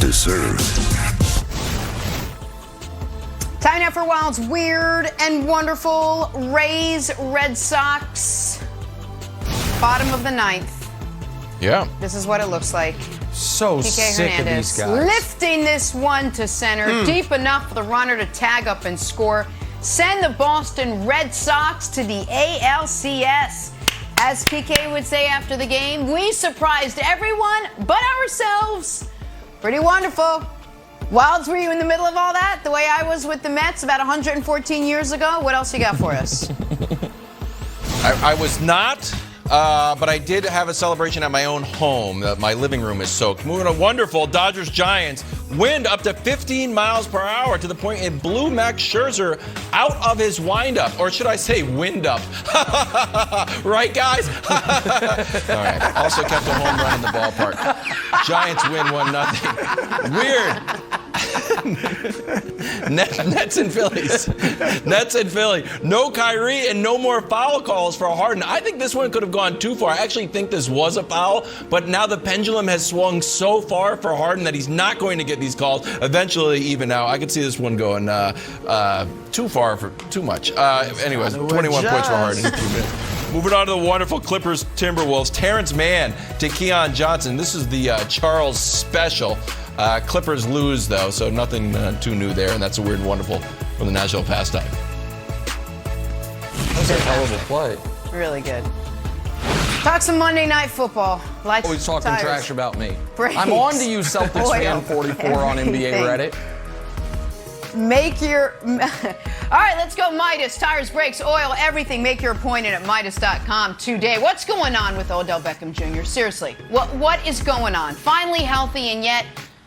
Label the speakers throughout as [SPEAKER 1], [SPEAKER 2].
[SPEAKER 1] deserve.
[SPEAKER 2] Time now for Wild's Weird and Wonderful. Rays, Red Sox, bottom of the ninth.
[SPEAKER 3] Yeah.
[SPEAKER 2] This is what it looks like.
[SPEAKER 3] So
[SPEAKER 2] PK
[SPEAKER 3] sick
[SPEAKER 2] Hernandez
[SPEAKER 3] of these guys.
[SPEAKER 2] lifting this one to center, deep enough for the runner to tag up and score. Send the Boston Red Sox to the ALCS. As PK would say after the game, we surprised everyone but ourselves. Pretty wonderful. Wilds, were you in the middle of all that, the way I was with the Mets about 114 years ago? What else you got for us?
[SPEAKER 3] I was not, but I did have a celebration at my own home. My living room is soaked. Moving on, wonderful Dodgers-Giants. Wind up to 15 miles per hour to the point it blew Max Scherzer out of his windup. Or should I say wind up? Right, guys? All right. Also kept a home run in the ballpark. Giants win 1-0. Weird. Nets and Phillies. Nets and Philly. No Kyrie and no more foul calls for Harden. I think this one could have gone too far. I actually think this was a foul, but now the pendulum has swung so far for Harden that he's not going to get these calls. Eventually, even now, I could see this one going too far for too much. Anyways, 21 points for Harden in a few minutes. Moving on to the wonderful Clippers Timberwolves. Terrence Mann to Keon Johnson. This is the Charles special. Clippers lose, though, so nothing too new there, and that's a weird and wonderful from the national pastime.
[SPEAKER 4] That was a hell of a play.
[SPEAKER 2] Really good. Talk some Monday Night Football. Lights,
[SPEAKER 4] Always talking
[SPEAKER 2] tires.
[SPEAKER 4] trash about me.
[SPEAKER 2] Brakes.
[SPEAKER 4] I'm on to you, Celtics
[SPEAKER 2] Oil.
[SPEAKER 4] fan 44 on NBA
[SPEAKER 2] Everything.
[SPEAKER 4] Reddit.
[SPEAKER 2] Make your... All right, let's go Midas. Tires, brakes, oil, everything. Make your appointment at Midas.com today. What's going on with Odell Beckham Jr.? Seriously, what is going on? Finally healthy, and yet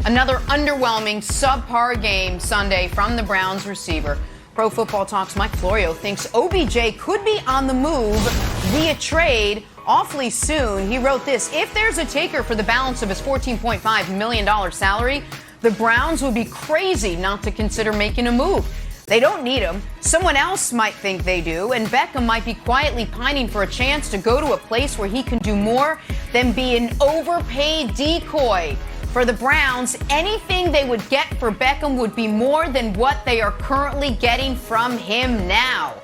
[SPEAKER 2] another underwhelming, subpar game Sunday from the Browns receiver. Pro Football Talk's Mike Florio thinks OBJ could be on the move via trade awfully soon. He wrote this: if there's a taker for the balance of his $14.5 million salary, the Browns would be crazy not to consider making a move. They don't need him. Someone else might think they do, and Beckham might be quietly pining for a chance to go to a place where he can do more than be an overpaid decoy. For the Browns, anything they would get for Beckham would be more than what they are currently getting from him now.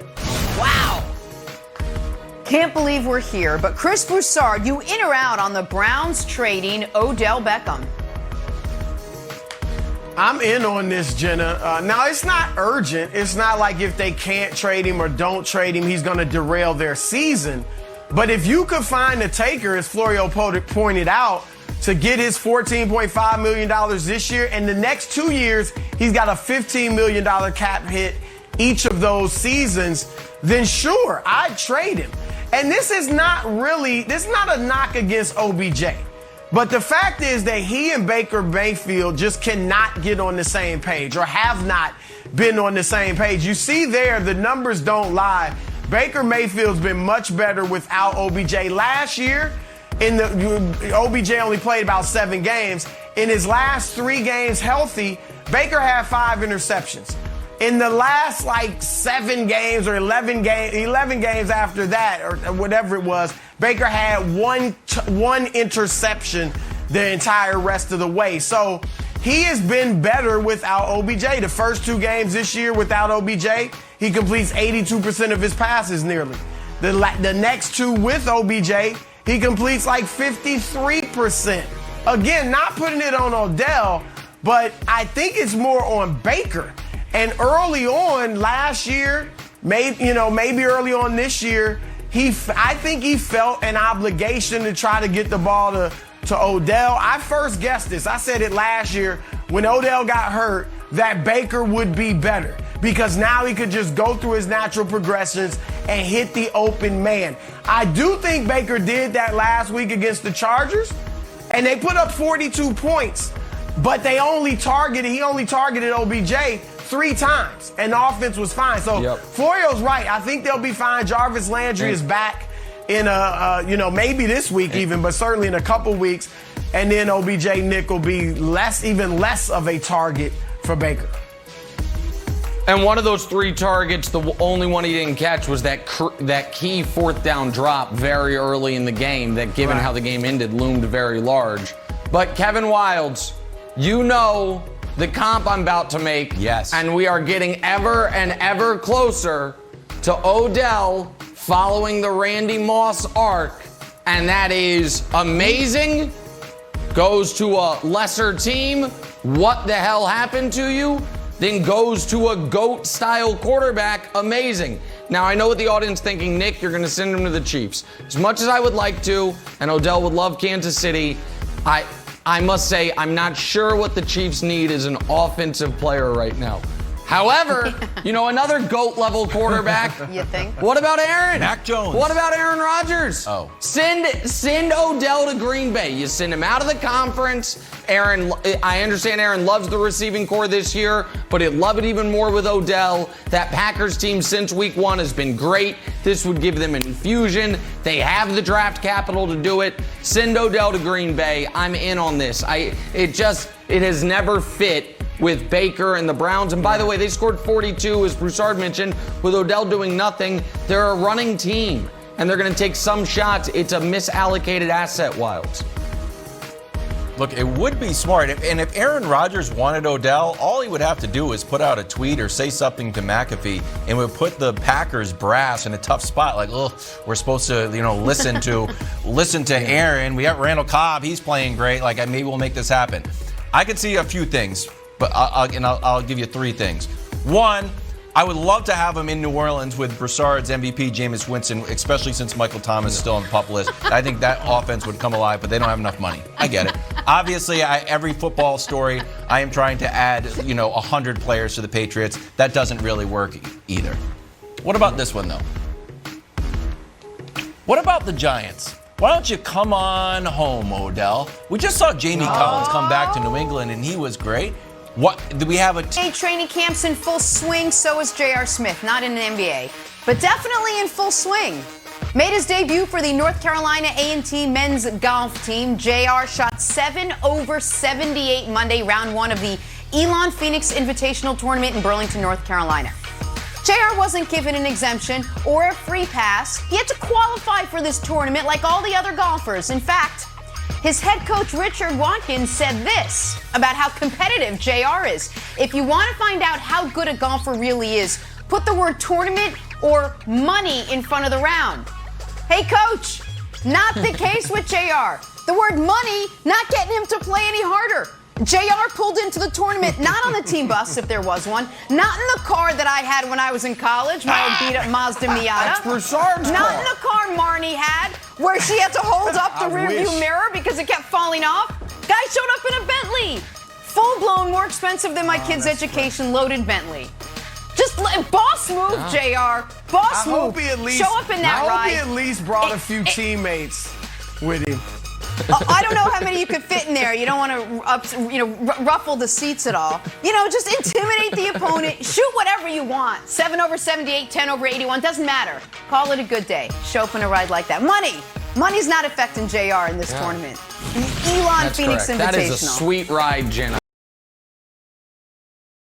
[SPEAKER 2] Wow. Can't believe we're here, but Chris Broussard, you in or out on the Browns trading Odell Beckham?
[SPEAKER 5] I'm in on this, Jenna. Now, it's not urgent. It's not like if they can't trade him or don't trade him, he's going to derail their season. But if you could find a taker, as Florio pointed out, to get his $14.5 million this year, and the next 2 years, he's got a $15 million cap hit each of those seasons, then sure, I'd trade him. And this is not a knock against OBJ. But the fact is that he and Baker Mayfield just cannot get on the same page, or have not been on the same page. You see there, the numbers don't lie. Baker Mayfield's been much better without OBJ. Last year, OBJ only played about 7 games. In his last 3 games healthy, Baker had 5 interceptions. In the last 7 games or 11 games after that, or whatever it was, Baker had one interception the entire rest of the way. So he has been better without OBJ. The first 2 games this year without OBJ, he completes 82% of his passes nearly. The next 2 with OBJ, he completes 53%. Again, not putting it on Odell, but I think it's more on Baker. And early on last year, maybe early on this year, I think he felt an obligation to try to get the ball to Odell. I first guessed this. I said it last year when Odell got hurt that Baker would be better because now he could just go through his natural progressions and hit the open man. I do think Baker did that last week against the Chargers, and they put up 42 points, but he only targeted OBJ 3 times, and the offense was fine. So Florio's right. I think they'll be fine. Jarvis Landry is back in maybe this week even, but certainly in a couple weeks. And then OBJ Nick will be even less of a target for Baker.
[SPEAKER 4] And one of those 3 targets, the only one he didn't catch was that key 4th down drop very early in the game that, given how the game ended, loomed very large. But Kevin Wildes, You know the comp I'm about to make.
[SPEAKER 3] Yes.
[SPEAKER 4] And we are getting ever and ever closer to Odell following the Randy Moss arc. And that is amazing. Goes to a lesser team. What the hell happened to you? Then goes to a GOAT-style quarterback. Amazing. Now, I know what the audience is thinking. Nick, you're going to send him to the Chiefs. As much as I would like to, and Odell would love Kansas City, I must say I'm not sure what the Chiefs need is an offensive player right now. However, another GOAT-level quarterback.
[SPEAKER 2] You think?
[SPEAKER 4] What about Aaron?
[SPEAKER 3] Mac Jones.
[SPEAKER 4] What about Aaron Rodgers?
[SPEAKER 3] Oh.
[SPEAKER 4] Send Odell to Green Bay. You send him out of the conference. I understand Aaron loves the receiving core this year, but he'd love it even more with Odell. That Packers team since week 1 has been great. This would give them an infusion. They have the draft capital to do it. Send Odell to Green Bay. I'm in on this. It has never fit with Baker and the Browns. And by the way, they scored 42, as Broussard mentioned, with Odell doing nothing. They're a running team, and they're going to take some shots. It's a misallocated asset, Wilds.
[SPEAKER 3] Look, it would be smart. And if Aaron Rodgers wanted Odell, all he would have to do is put out a tweet or say something to McAfee, and would put the Packers brass in a tough spot. Like, we're supposed to, listen to Aaron. We got Randall Cobb. He's playing great. Like, maybe we'll make this happen. I could see a few things, but I'll give you 3 things. One, I would love to have him in New Orleans with Broussard's MVP, Jameis Winston, especially since Michael Thomas is still on the pup list. I think that offense would come alive, but they don't have enough money. I get it. Obviously, every football story, I am trying to add, 100 players to the Patriots. That doesn't really work either. What about this one, though? What about the Giants? Why don't you come on home, Odell? We just saw Jamie Collins come back to New England, and he was great. What do we have
[SPEAKER 2] Training camp's in full swing, so is J.R. Smith, not in the NBA, but definitely in full swing. Made his debut for the North Carolina A&T men's golf team. J.R. shot 7 over 78 Monday, round 1 of the Elon Phoenix Invitational Tournament in Burlington, North Carolina. JR wasn't given an exemption or a free pass. He had to qualify for this tournament like all the other golfers. In fact, his head coach, Richard Watkins, said this about how competitive JR is. If you want to find out how good a golfer really is, put the word tournament or money in front of the round. Hey, coach, not the case with JR. The word money not getting him to play any harder. JR pulled into the tournament, not on the team bus, if there was one, not in the car that I had when I was in college, my old beat-up Mazda Miata.
[SPEAKER 4] That's Broussard's
[SPEAKER 2] Not
[SPEAKER 4] car.
[SPEAKER 2] in the car Marnie had, where she had to hold up the rearview mirror because it kept falling off. Guy showed up in a Bentley. Full-blown, more expensive than my kid's education, loaded Bentley. Just boss move, JR. Boss move.
[SPEAKER 5] Hope he at least,
[SPEAKER 2] show up in that ride.
[SPEAKER 5] I hope he at least brought a few teammates with him.
[SPEAKER 2] I don't know how many you could fit in there. You don't want to, ruffle the seats at all. Just intimidate the opponent. Shoot whatever you want. 7 over 78, 10 over 81. Doesn't matter. Call it a good day. Show up in a ride like that. Money's not affecting JR in this tournament. The Elon Phoenix Invitational.
[SPEAKER 4] That is a sweet ride, Jenna.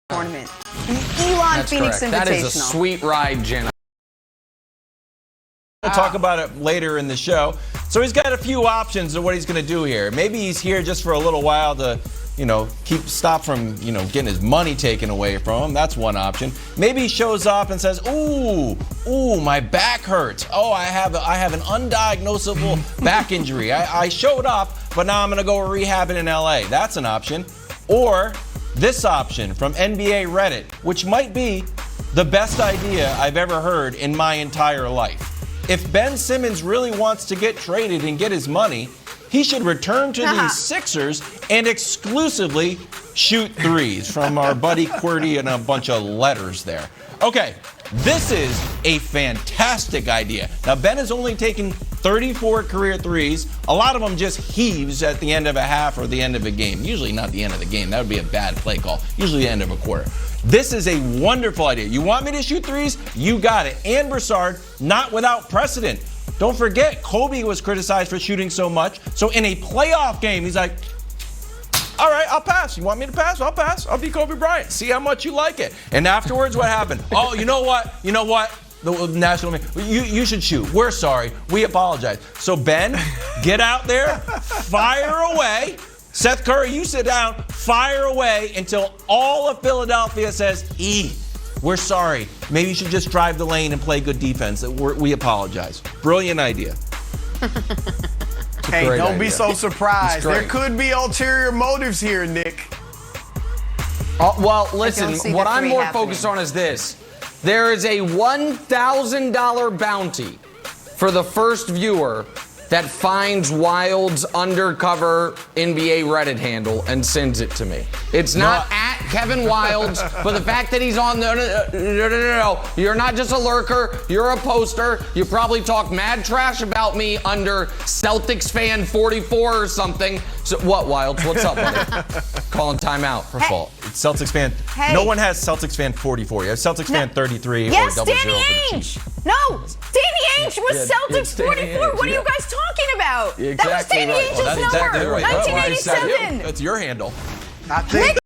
[SPEAKER 2] Tournament. The Elon Phoenix Invitational.
[SPEAKER 4] That is a sweet ride, Jenna.
[SPEAKER 3] We'll talk about it later in the show. So he's got a few options of what he's going to do here. Maybe he's here just for a little while to, stop from, getting his money taken away from him. That's one option. Maybe he shows up and says, ooh, my back hurts. Oh, I have an undiagnosable back injury. I showed up, but now I'm going to go rehab it in LA. That's an option. Or this option from NBA Reddit, which might be the best idea I've ever heard in my entire life. If Ben Simmons really wants to get traded and get his money, he should return to these Sixers and exclusively shoot threes from our buddy QWERTY and a bunch of letters there. Okay, this is a fantastic idea. Now, Ben has only taken 34 career threes. A lot of them just heaves at the end of a half or the end of a game. Usually not the end of the game. That would be a bad play call. Usually the end of a quarter. This is a wonderful idea. You want me to shoot threes? You got it. And Broussard, not without precedent. Don't forget, Kobe was criticized for shooting so much. So in a playoff game, he's like, all right, I'll pass. You want me to pass? I'll pass. I'll be Kobe Bryant. See how much you like it. And afterwards, what happened? Oh, you know what? The national, you should shoot. We're sorry. We apologize. So Ben, get out there, fire away. Seth Curry, you sit down, fire away until all of Philadelphia says, we're sorry. Maybe you should just drive the lane and play good defense. We apologize. Brilliant idea.
[SPEAKER 5] Hey, don't be so
[SPEAKER 4] It's
[SPEAKER 5] surprised.
[SPEAKER 4] great.
[SPEAKER 5] There could be ulterior motives here, Nick.
[SPEAKER 4] Well,
[SPEAKER 2] see
[SPEAKER 4] listen,
[SPEAKER 2] the
[SPEAKER 4] what I'm
[SPEAKER 2] three
[SPEAKER 4] more
[SPEAKER 2] happening.
[SPEAKER 4] focused on is this. There is a $1,000 bounty for the first viewer that finds Wild's undercover NBA Reddit handle and sends it to me. It's not at Kevin Wilds, but the fact that he's on there, no. You're not just a lurker, you're a poster. You probably talk mad trash about me under Celtics fan 44 or something. So what, Wilds? What's up, buddy? Calling timeout for fault.
[SPEAKER 3] It's Celtics fan.
[SPEAKER 2] Hey.
[SPEAKER 3] No one has Celtics fan 44. You have Celtics fan 33
[SPEAKER 2] Yes,
[SPEAKER 3] or 00
[SPEAKER 2] Danny
[SPEAKER 3] for the
[SPEAKER 2] Ainge.
[SPEAKER 3] Chiefs.
[SPEAKER 2] No, Danny Ainge was
[SPEAKER 4] Yeah,
[SPEAKER 2] Celtics
[SPEAKER 4] it's Danny
[SPEAKER 2] 44.
[SPEAKER 4] Ainge,
[SPEAKER 2] what are you
[SPEAKER 4] yeah.
[SPEAKER 2] guys talking about?
[SPEAKER 4] You're
[SPEAKER 2] That was
[SPEAKER 4] exactly
[SPEAKER 2] Danny
[SPEAKER 4] right.
[SPEAKER 2] Ainge's
[SPEAKER 4] Well,
[SPEAKER 3] That's exactly
[SPEAKER 2] number.
[SPEAKER 3] right. That's why I said
[SPEAKER 2] 1987.
[SPEAKER 3] That's your handle.
[SPEAKER 5] I think